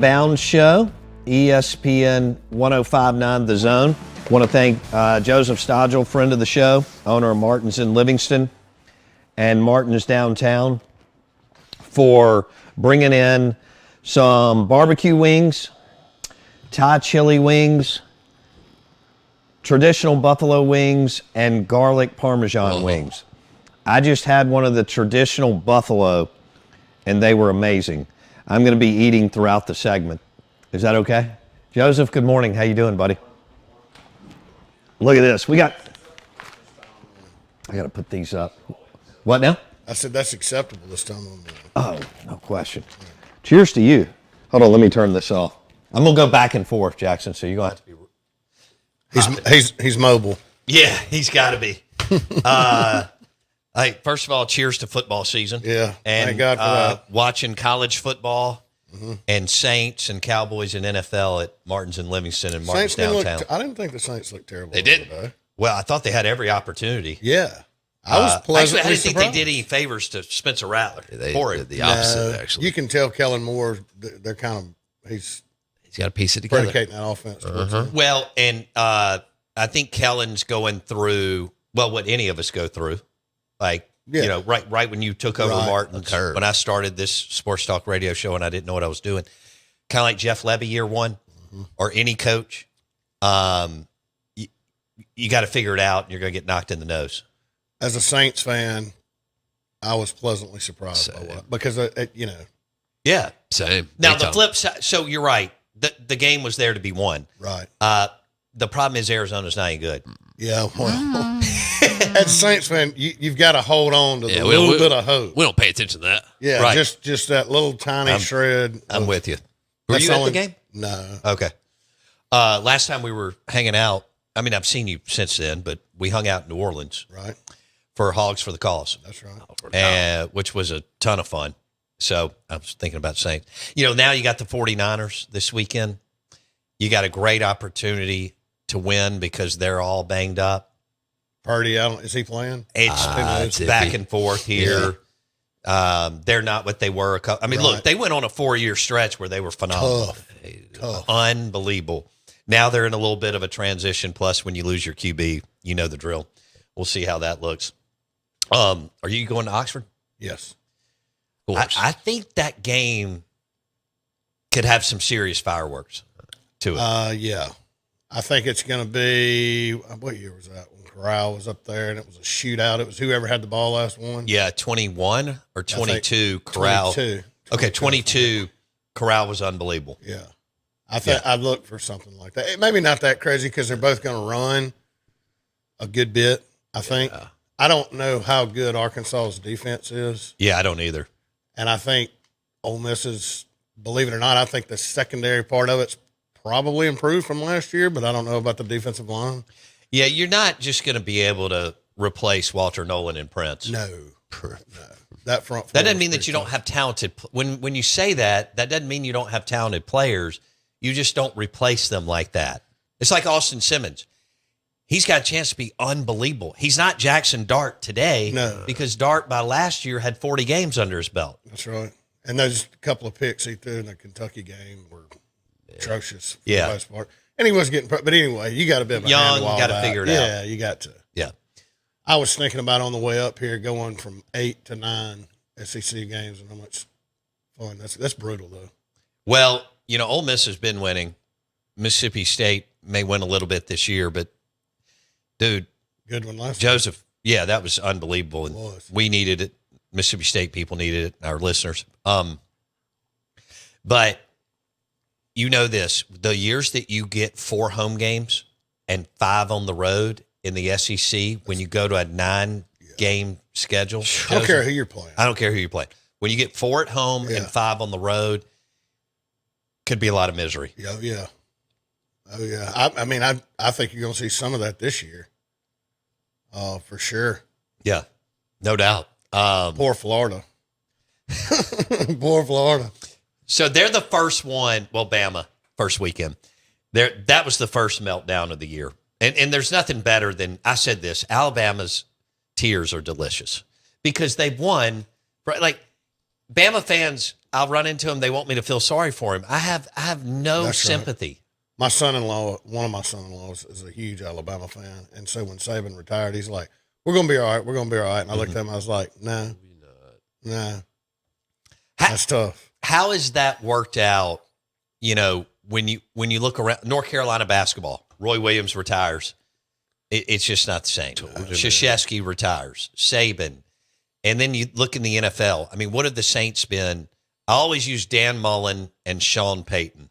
Bound Show, ESPN 1059 The Zone. Want to thank Joseph Stodghill, friend of the show, owner of Martin's in Livingston and Martin's downtown, for bringing in some barbecue wings, Thai chili wings, traditional buffalo wings, and garlic Parmesan wings. I just had one of the traditional buffalo, and they were amazing. I'm going to be eating throughout the segment. Is that okay? Joseph, good morning. How you doing, buddy? Look at this. I got to put these up. What now? I said that's acceptable this time on the... Oh, no question. Cheers to you. Hold on, let me turn this off. I'm going to go back and forth, Jackson, so you're going to have to be... He's mobile. Yeah, he's got to be. Hey, first of all, cheers to football season. Yeah, and thank God for that. Watching college football and Saints and Cowboys and NFL at Martin's in Livingston and Martin's downtown. I didn't think the Saints looked terrible. They didn't. Today. Well, I thought they had every opportunity. Yeah. I was pleasantly actually, I didn't think surprised. they did any favors to Spencer Rattler. They for did it. the opposite, actually. You can tell Kellen Moore, they're kind of, he's got to piece it together. predicating that offense. Well, and I think Kellen's going through, well, what any of us go through. Like, Yeah. you know, right when you took over Right. Martin's, when I started this sports talk radio show and I didn't know what I was doing, kind of like Jeff Levy year one or any coach, you got to figure it out and you're going to get knocked in the nose. As a Saints fan, I was pleasantly surprised by what, because, you know. Yeah. Same. Now, Anytime. the flip side, so you're right. The game was there to be won. Right. The problem is Arizona's not any good. Yeah, well, as a Saints fan, you've got to hold on to the we- little bit of hope. We don't pay attention to that. Yeah, Right. just that little tiny shred. I'm with you. Were That's you at only- the game? No. Okay. Last time we were hanging out, I mean, I've seen you since then, but we hung out in New Orleans Right. for Hogs for the Cause, That's right. which was a ton of fun. So I was thinking about saying, you know, now you got the 49ers this weekend. You got a great opportunity to win because they're all banged up. Purdy, is he playing? It's it's back iffy. and forth here. They're not what they were. I mean, look, they went on a 4-year stretch where they were phenomenal. Tough. Unbelievable. Now they're in a little bit of a transition. Plus, when you lose your QB, you know the drill. We'll see how that looks. Are you going to Oxford? Yes. Of course. I think that game could have some serious fireworks to it. Yeah. I think it's going to be, what year was that when Corral was up there and it was a shootout? It was whoever had the ball last one. Yeah, 21 or 22. Corral. 22. Okay, 22. Corral was unbelievable. Yeah. I think I'd look for something like that. Maybe not that crazy because they're both going to run a good bit, I think. I don't know how good Arkansas's defense is. Yeah, I don't either. And I think Ole Miss is, believe it or not, I think the secondary part of it's probably improved from last year, but I don't know about the defensive line. Yeah, you're not just going to be able to replace Walter Nolan and Prince. No. That front four That doesn't was mean that pretty you don't tough. have talented. When you say that, that doesn't mean you don't have talented players. You just don't replace them like that. It's like Austin Simmons. He's got a chance to be unbelievable. He's not Jackson Dart today, No. because Dart by last year had 40 games under his belt. That's right. And those couple of picks he threw in the Kentucky game were atrocious for Yeah. the most part. And he was getting, but anyway, you got to be able to Young, handle all gotta that. figure it Yeah, out. you got to. Yeah. I was thinking about on the way up here going from 8 to 9 SEC games and how much fun. That's brutal, though. Well, you know, Ole Miss has been winning. Mississippi State may win a little bit this year, but dude, Good one last year. Joseph, yeah, that was unbelievable. And It was. we needed it. Mississippi State people needed it, our listeners. But you know this, the years that you get 4 home games and 5 on the road in the SEC, when you go to a 9-game schedule. I don't care who you're playing. I don't care who you play. When you get 4 at home Yeah. and 5 on the road, could be a lot of misery. Yeah, yeah. Oh, yeah. I mean, I think you're going to see some of that this year. For sure. Yeah, no doubt. Poor Florida. Poor Florida. So they're the first one. Well, Bama first weekend. That was the first meltdown of the year, and there's nothing better than, I said this. Alabama's tears are delicious because they've won. Like Bama fans, I'll run into him. They want me to feel sorry for him. I have no That's right. sympathy. My son-in-law, one of my son-in-laws, is a huge Alabama fan, and so when Saban retired, he's like, "We're gonna be all right. We're gonna be all right." And I looked at him, I was like, "No, that's tough." How has that worked out? You know, when you look around North Carolina basketball, Roy Williams retires. It's just not the same. Krzyzewski retires. Saban. And then you look in the NFL. I mean, what have the Saints been? I always use Dan Mullen and Sean Payton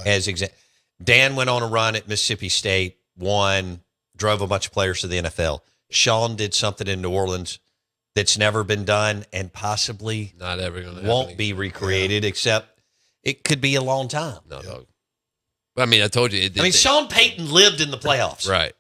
as example. Dan went on a run at Mississippi State, won, drove a bunch of players to the NFL. Sean did something in New Orleans that's never been done and possibly not ever going to won't be recreated, except it could be a long time. No, dog. I mean, I told you. Sean Payton lived in the playoffs. Right.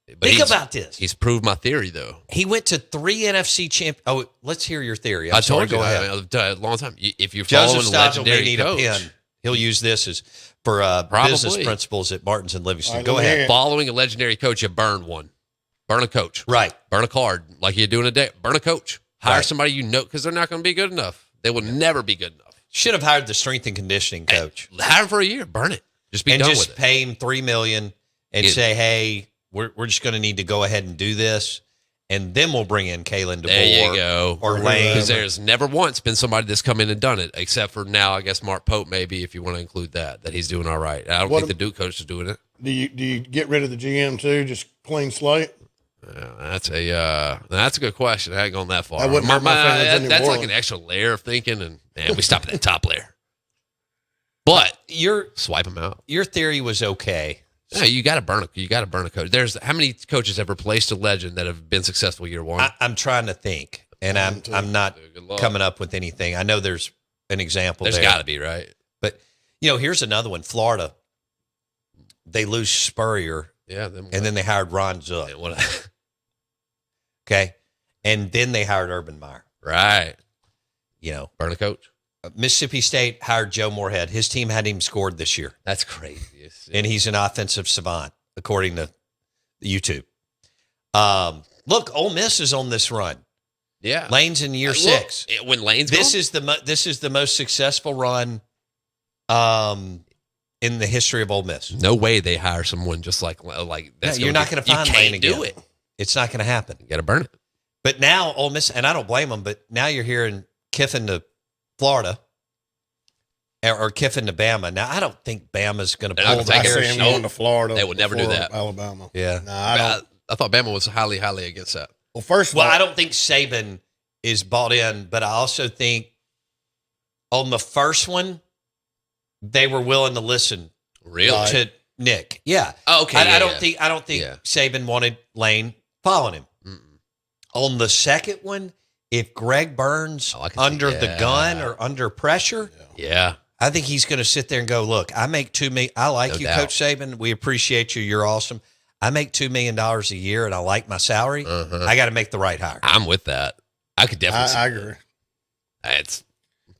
But Think about this. He's proved my theory, though. He went to 3 NFC champ. Oh, let's hear your theory. I told you. Go ahead. A long time. If you're Joseph following Stodghill legendary may need coach, a pen. He'll use this as for business principles at Martins and Livingston. Right, Go ahead. Following a legendary coach, you burn one. Burn a coach. Right. Burn a card like you're doing a day. Burn a coach. Hire Right. somebody you know because they're not going to be good enough. They will never be good enough. Should have hired the strength and conditioning coach. Hire him for a year. Burn it. Just be and done just with it. pay him $3 million and say, hey, we're just going to need to go ahead and do this. And then we'll bring in Kalen DeBoer. There you go. Or Lane. Because there's never once been somebody that's come in and done it, except for now, I guess, Mark Pope, maybe, if you want to include that he's doing all right. I don't think the Duke coach is doing it. Do you get rid of the GM too? Just clean slate? That's a good question. I ain't gone that far. I wouldn't hurt my feelings in New that's like Orleans. an extra layer of thinking, and man, we stop at that top layer. But swipe them out. Your theory was okay. No, you got to burn a coach. There's how many coaches have replaced a legend that have been successful year one? I'm trying to think, and I'm not coming up with anything. I know there's an example. There's got to be, right? But here's another one. Florida. They lose Spurrier. Yeah, and then they hired Ron Zook. Okay, and then they hired Urban Meyer. Right. Burn a coach. Mississippi State hired Joe Moorhead. His team hadn't even scored this year. That's crazy. And he's an offensive savant, according to YouTube. Look, Ole Miss is on this run. Yeah, Lane's in year 6. When Lane's this is the most successful run in the history of Ole Miss. No way they hire someone just like that's. No, you're not going to find Lane again. Do it. It's not going to happen. You got to burn it. But now Ole Miss, and I don't blame them, but now you're hearing Kiffin to Florida or Kiffin to Bama. Now, I don't think Bama's going to pull the I see him going to Florida. They would never do that. Alabama. Yeah. No, I don't. I thought Bama was highly, highly against that. Well, first of all, I don't think Saban is bought in, but I also think on the first one, they were willing to listen. Really? To Nick. Yeah. Oh, okay. I don't think Saban wanted Lane following him. Mm-mm. On the second one, if Greg Burns under the gun or under pressure, I think he's going to sit there and go, look, I make $2 million. I like you, Coach Saban. We appreciate you. You're awesome. I make $2 million a year and I like my salary. I got to make the right hire. I'm with that. I could definitely. I agree. It's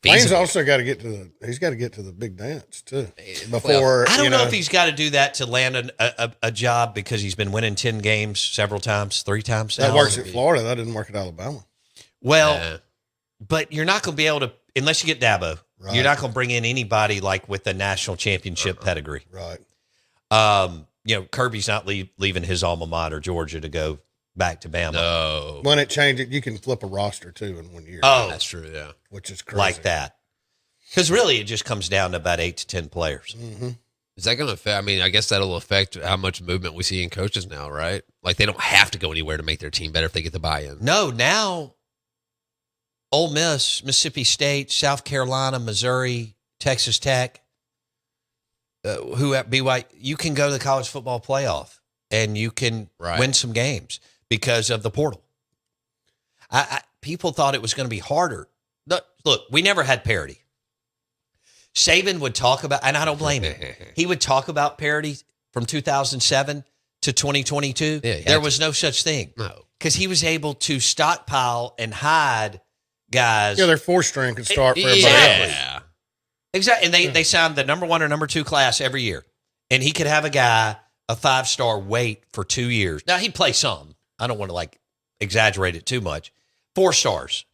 Lane's also got to get to the big dance too. Before I don't know if he's got to do that to land a job because he's been winning 10 games several times, 3 times. That works at Florida. That didn't work at Alabama. Well, but you're not going to be able to, unless you get Dabo, you're not going to bring in anybody like with a national championship pedigree. Right. Kirby's not leaving his alma mater, Georgia, to go back to Bama. No. When it changes, you can flip a roster too in 1 year. Oh, that's true. Yeah. Which is crazy. Like that. Because really, it just comes down to about 8 to 10 players. Mm-hmm. Is that going to affect? I mean, I guess that'll affect how much movement we see in coaches now, right? Like they don't have to go anywhere to make their team better if they get the buy-in. No, now Ole Miss, Mississippi State, South Carolina, Missouri, Texas Tech, who at BYU, you can go to the college football playoff and you can win some games because of the portal. People thought it was going to be harder. Look, we never had parity. Saban would talk about, and I don't blame him. He would talk about parity from 2007 to 2022. Yeah, there was no such thing. No. Because he was able to stockpile and hide guys. Yeah, their 4-string could start for everybody else. Yeah. Exactly. And they signed the number 1 or number 2 class every year. And he could have a guy, a 5-star, wait for 2 years. Now, he'd play some. I don't want to exaggerate it too much. 4 stars.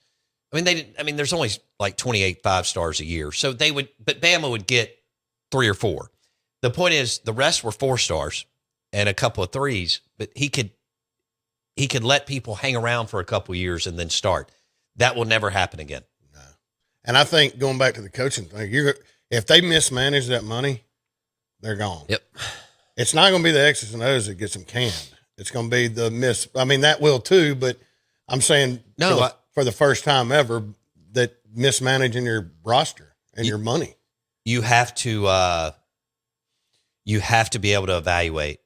I mean, there's only like 28 5-stars a year. So but Bama would get 3 or 4. The point is the rest were 4-stars and a couple of 3s, but he could let people hang around for a couple of years and then start. That will never happen again. No. And I think going back to the coaching thing, if they mismanage that money, they're gone. Yep. It's not going to be the X's and O's that gets them canned. It's going to be the miss. I mean, that will too, but I'm saying for the first time ever that mismanaging your roster and your money. You have to be able to evaluate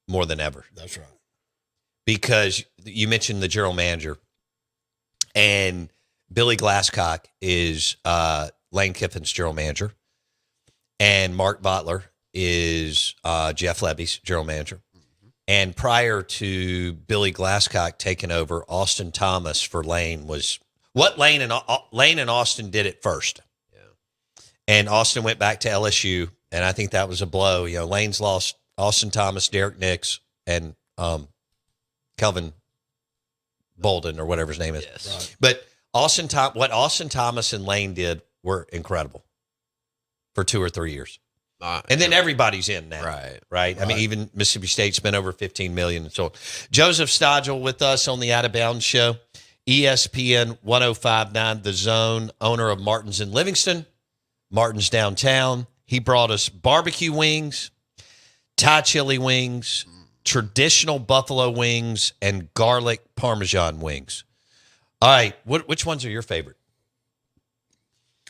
more than ever. That's right. Because you mentioned the general manager, and Billy Glasscock is Lane Kiffin's general manager, and Mark Butler is Jeff Levy's general manager. Mm-hmm. And prior to Billy Glasscock taking over, Austin Thomas for Lane was what Lane and Austin did it first. Yeah. And Austin went back to LSU, and I think that was a blow. You know, Lane's lost Austin Thomas, Derek Nix, and Kelvin Bolden or whatever his name is. Yes. Right. But what Austin Thomas and Lane did were incredible for 2 or 3 years. And then everybody's in now. Right. I mean, even Mississippi State spent over $15 million. So Joseph Stodghill with us on the Out of Bounds show. ESPN 1059 The Zone, owner of Martin's in Livingston, Martin's downtown. He brought us barbecue wings, Thai chili wings, traditional buffalo wings, and garlic Parmesan wings. All right. Which ones are your favorite?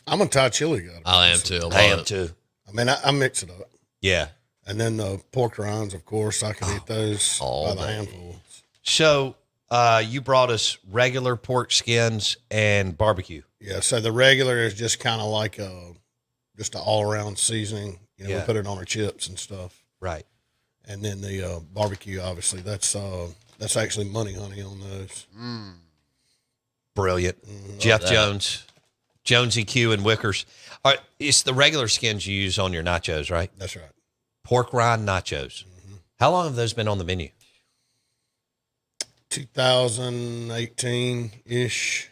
I'm a Thai chili guy. I am too. I am too. I mean, I mix it up. Yeah. And then the pork rinds, of course, I can eat those by the handful. So you brought us regular pork skins and barbecue. Yeah, so the regular is just kind of like just an all-around seasoning. You know, we put it on our chips and stuff. Right. And then the barbecue, obviously, that's actually money honey on those. Brilliant. Jeff Jones, Jonesy Q, and Wickers. All right, it's the regular skins you use on your nachos, right? That's right. Pork rind nachos. Mm-hmm. How long have those been on the menu? 2018-ish.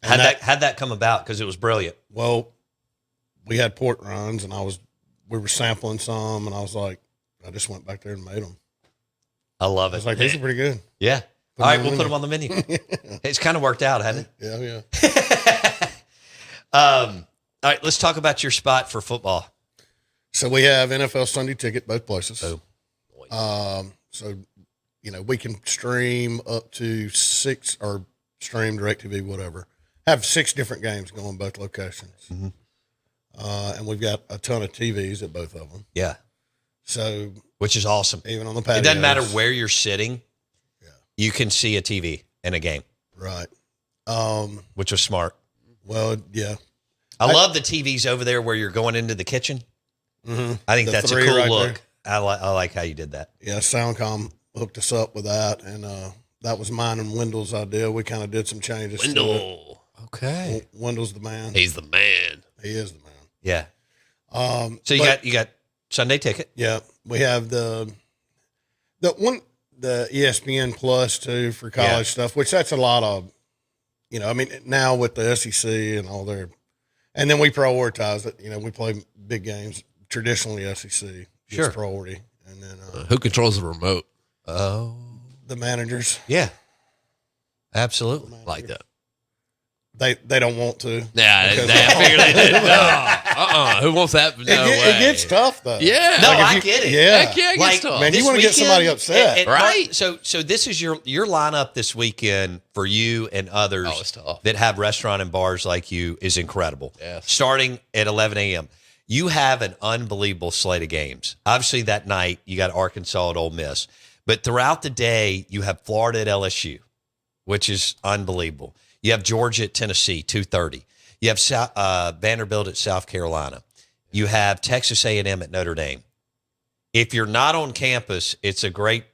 How'd that come about? Because it was brilliant. Well, we had pork rinds, and we were sampling some, and I was like, I just went back there and made them. I love it. I was like, these are pretty good. Yeah. All right, we'll put them on the menu. It's kind of worked out, hasn't it? Yeah. All right, let's talk about your spot for football. So we have NFL Sunday Ticket both places. Boom. So, you know, we can stream up to 6 or stream DirecTV, whatever. Have 6 different games going both locations. Mm-hmm. And we've got a ton of TVs at both of them. Yeah. So, which is awesome. Even on the patios. It doesn't matter where you're sitting. Yeah. You can see a TV in a game. Right. Which was smart. Well, yeah. I love the TVs over there where you're going into the kitchen. Mm-hmm. I think that's a cool look. I like how you did that. Yeah, Soundcom hooked us up with that, and that was mine and Wendell's idea. We kind of did some changes. Wendell. Okay. Wendell's the man. He's the man. He is the man. Yeah. So you got Sunday Ticket. Yeah. We have the ESPN Plus too for college stuff, which that's a lot of, you know, I mean, now with the SEC and all their, and then we prioritize it. You know, we play big games. Traditionally, SEC gets priority. And then who controls the remote? Oh, the managers. Yeah. Absolutely. Like that. They don't want to. Yeah, I figured they did. Who wants that? No way. It gets tough though. Yeah. No, I get it. Yeah. Heck yeah, it gets tough. Man, you want to get somebody upset, right? So this is your lineup this weekend for you and others that have restaurant and bars like you is incredible. Yes. Starting at 11 a.m. You have an unbelievable slate of games. Obviously, that night you got Arkansas at Ole Miss, but throughout the day you have Florida at LSU, which is unbelievable. You have Georgia at Tennessee, 2:30. You have Vanderbilt at South Carolina. You have Texas A&M at Notre Dame. If you're not on campus, it's a great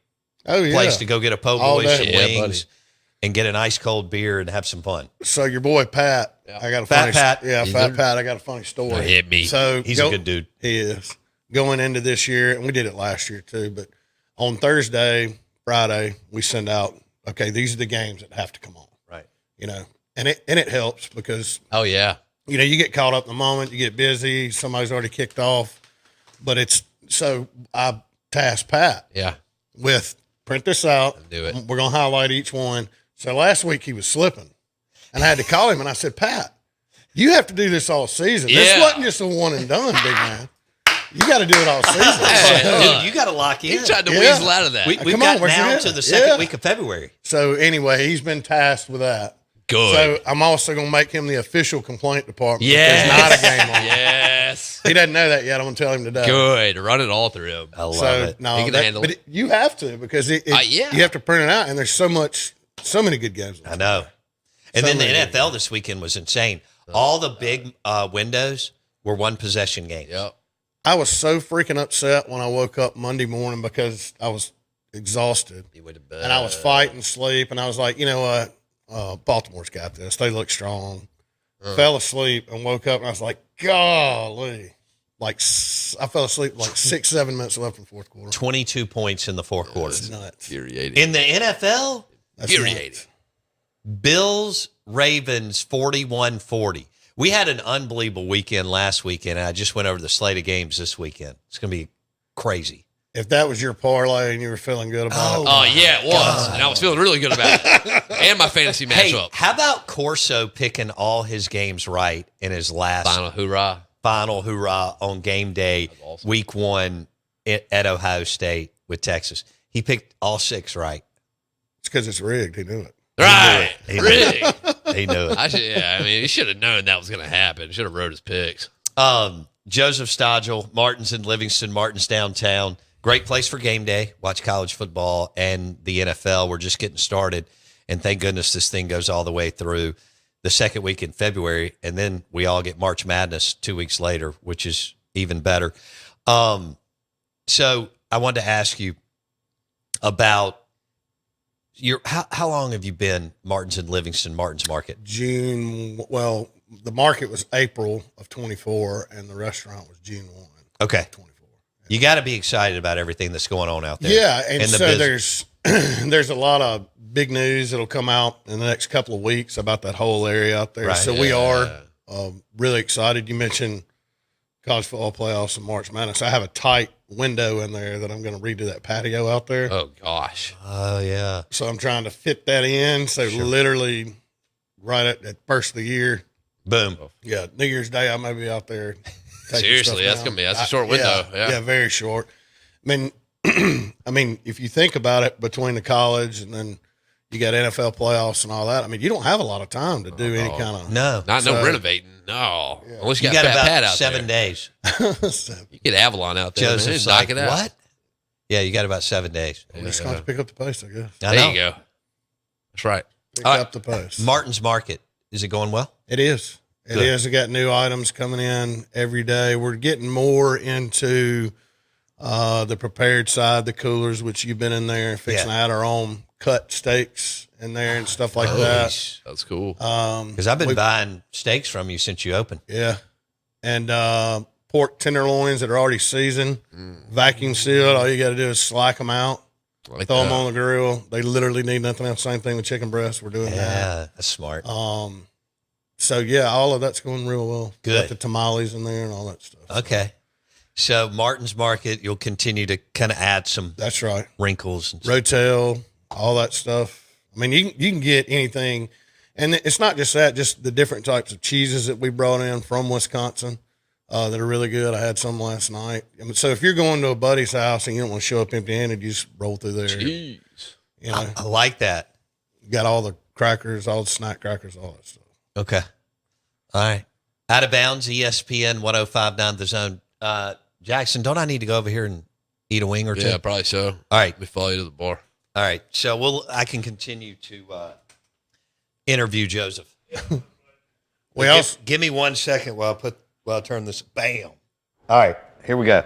place to go get a po' boy, some wings, and get an ice cold beer and have some fun. So your boy Pat, I got a funny Pat. Pat. I got a funny story. Hit me. So he's a good dude. He is going into this year, and we did it last year too. But on Thursday, Friday, we send out. Okay, these are the games that have to come on. Right. You know, and it helps because Oh yeah. you know, you get caught up in the moment, you get busy, somebody's already kicked off. But it's so I tasked Pat Yeah. with print this out. Do it. We're gonna highlight each one. So last week he was slipping. And I had to call him and I said, Pat, you have to do this all season. This Yeah. wasn't just a one and done, big man. You got to do it all season. Hey, Dude, you got to lock in. He tried to Yeah. weasel out of that. We've Come got on, where's now your to head? the second Yeah. week of February. So anyway, he's been tasked with that. Good. So I'm also going to make him the official complaint department. if Yes. There's not a game on. Yes. He doesn't know that yet. I'm going to tell him today. Good. Run it all through him. I love So it. no, He can that- handle but it. you have to because Yeah. you have to print it out, and there's so many good games. I know. And So then the many. NFL this weekend was insane. All the big windows were one possession games. Yep. I was so freaking upset when I woke up Monday morning because I was exhausted He went to bed. and I was fighting sleep, and I was like, you know what, Baltimore's got this. They look strong. Fell asleep and woke up, and I was like, golly. Like I fell asleep like 6-7 minutes left in the fourth quarter. 22 points in the fourth quarter. It's nuts. Infuriating. In the NFL, That's Infuriating. nuts. Bills, Ravens, 41-40. We had an unbelievable weekend last weekend, and I just went over the slate of games this weekend. It's going to be crazy. If that was your parlay and you were feeling good about it, Oh yeah, it was, and I was feeling really good about it, and my fantasy Hey, matchup. how about Corso picking all his games right in his last Final hoorah! final hoorah on game day, awesome. week one at Ohio State with Texas? He picked all 6 right. it's because it's rigged. He knew it. Right, He knew Rick. He knew it. I mean, he should have known that was going to happen. Should have wrote his picks. Joseph Stodghill, Martin's in Livingston, Martin's downtown. Great place for game day. Watch college football and the NFL. We're just getting started. And thank goodness this thing goes all the way through the second week in February. And then we all get March Madness 2 weeks later, which is even better. So I wanted to ask you about how long have you been Martin's in Livingston, Martin's Market? June, well, the market was April of 24 and the restaurant was June 1. Okay. 24. You got to be excited about everything that's going on out there. Yeah, and in the so business. there's a lot of big news that'll come out in the next couple of weeks about that whole area out there. Right. So we are really excited. You mentioned college football playoffs and March Madness. I have a tight window in there that I'm going to redo that patio out there. Oh gosh, Oh, yeah. So I'm trying to fit that in. So literally right at first of the year, Boom. yeah, New Year's Day, I may be out there. taking seriously, stuff that's down. that's a short window. Yeah. very short. I mean, if you think about it, between the college and then you got NFL playoffs and all that, I mean, you don't have a lot of time to do any kind of. No. Not So- no renovating. No, unless You you got got Fat about Pat out 7 there. days. You get Avalon out there. Joseph's Just knock like, it out. what? Yeah, you got about 7 days. We're just going to pick up the pace, I guess. I There know. you go. That's right. Pick All right. up the pace. Martin's Market. Is it going well? It is. It Good. is. We got new items coming in every day. We're getting more into the prepared side, the coolers, which you've been in there, fixing Yeah. to add our own cut steaks in there and stuff like that. That's cool. Because I've been buying steaks from you since you opened. Yeah. And pork tenderloins that are already seasoned, vacuum sealed. All you got to do is slack them out, I like throw them that. on the grill. They literally need nothing else. Same thing with chicken breasts. We're doing that. Yeah, that's smart. So, yeah, all of that's going real well. Good. Got the tamales in there and all that stuff. Okay. So Martin's Market, you'll continue to kind of add some That's right. wrinkles. And stuff. Rotel, all that stuff. I mean, you can get anything. And it's not just that, just the different types of cheeses that we brought in from Wisconsin that are really good. I had some last night. I mean, so if you're going to a buddy's house and you don't want to show up empty-handed, you just roll through there. Jeez. You know, I like that. got all the crackers, all the snack crackers, all that stuff. Okay. All right. Out of bounds, ESPN 105.9 The Zone. Jackson, don't I need to go over here and eat a wing or two? Yeah, probably so. All right. Let me follow you to the bar. All right. So I can continue to interview Joseph. We also Give me 1 second while I turn this. Bam. All right. Here we go.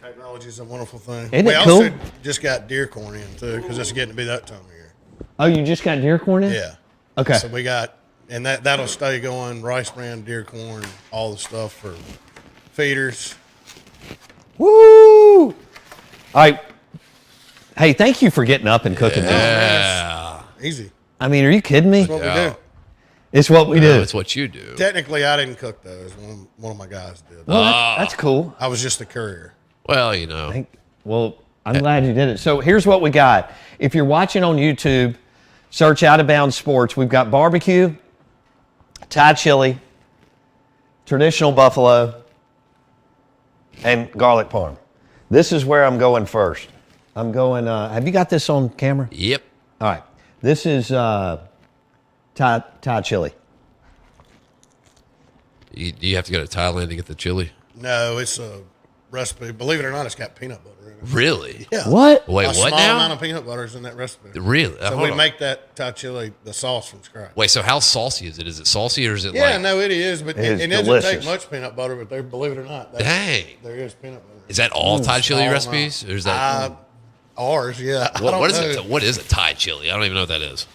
technology is a wonderful thing. Isn't we it also cool? just got deer corn in too because it's getting to be that time of year. Oh, you just got deer corn in? Yeah. Okay. So we got, and that'll stay going. Rice bran, deer corn, all the stuff for feeders. Woo! All right. Hey, thank you for getting up and cooking this. Yeah. Easy. I mean, are you kidding me? That's what we Yeah. do. It's what we No, do. it's what you do. Technically, I didn't cook those. One of my guys did. Well, that's cool. I was just the courier. Well, you know. Well, I'm glad you did it. So here's what we got. If you're watching on YouTube, search Out of Bounds Sports. We've got barbecue, Thai chili, traditional buffalo, and garlic parm. This is where I'm going first. I'm going, have you got this on camera? Yep. All right. This is Thai chili. You have to go to Thailand to get the chili? No, it's a recipe. Believe it or not, it's got peanut butter in it. Really? Yeah. What? Wait, A what small now? amount of peanut butter is in that recipe. Really? So Hold we on. make that Thai chili, the sauce from scratch. Wait, so how saucy is it? Is it saucy or is it Yeah, like... no, it is, but It is it doesn't delicious. take much peanut butter. But believe it or not, Dang. there is peanut butter. Is that all Thai chili Small recipes? amount. Or is that... Ours, yeah. I don't what is know. it? What is a Thai chili? I don't even know what that is.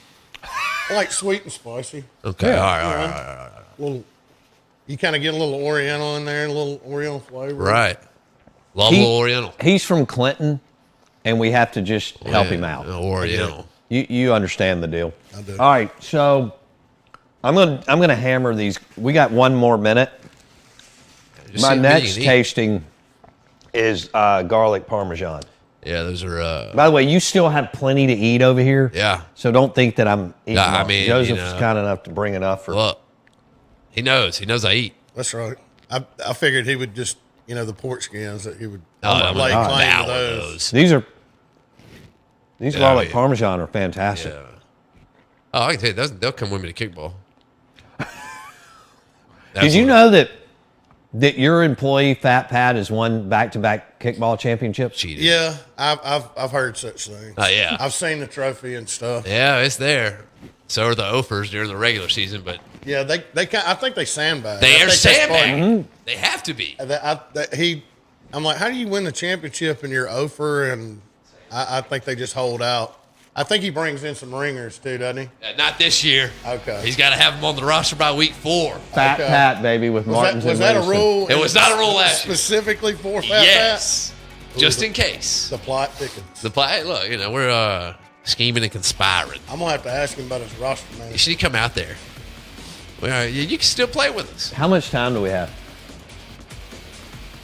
Like sweet and spicy. Okay, Yeah. all right. Little, you kind of get a little Oriental in there, a little Oriental flavor. Right. Love a little Oriental. He's from Clinton, and we have to just help him out. Oriental. You understand the deal. I do. All right, so I'm gonna hammer these. We got 1 more minute. Just My see what next you can eat. tasting is garlic parmesan. Yeah, those are... By the way, you still have plenty to eat over here. Yeah. So don't think that I'm eating. Yeah, I all. mean, Joseph's you know. kind enough to bring enough for. Look, he knows. He knows I eat. That's right. I figured he would just, the pork skins that he would I'm lay gonna claim devour to those. These Yeah, garlic yeah. parmesan are fantastic. Yeah. Oh, I can tell you, they'll come with me to kickball. Did you know that your employee Fat Pat has won back-to-back kickball championships? Cheated. Yeah, I've heard such things. Yeah. I've seen the trophy and stuff. Yeah, it's there. So are the offers during the regular season, but Yeah, they I think they sandbag. they I are think that's part- sandbagging. They have to be. I'm like, how do you win the championship and you're over? And I think they just hold out. I think he brings in some ringers too, doesn't he? Not this year. Okay. He's got to have them on the roster by week 4. Fat Okay. Pat, baby, with Martins Was and that a Livingston. rule? It was not a rule last year. Specifically for Fat Yes. Pat? Just in case. The plot thickens. The play. Look, we're scheming and conspiring. I'm gonna have to ask him about his roster, man. You should come out there. Well, you can still play with us. How much time do we have?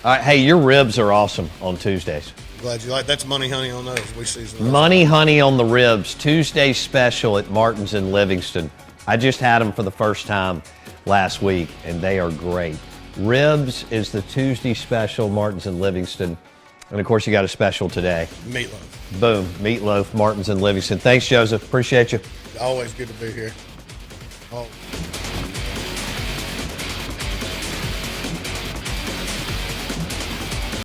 All right, hey, your ribs are awesome on Tuesdays. Glad you like. That's money, honey, on those. We season. Money Honey on the ribs, Tuesday special at Martins in Livingston. I just had them for the first time last week, and they are great. Ribs is the Tuesday special, Martins in Livingston. And, of course, you got a special today. Meatloaf. Boom, meatloaf, Martins in Livingston. Thanks, Joseph. Appreciate you. Always good to be here. Oh.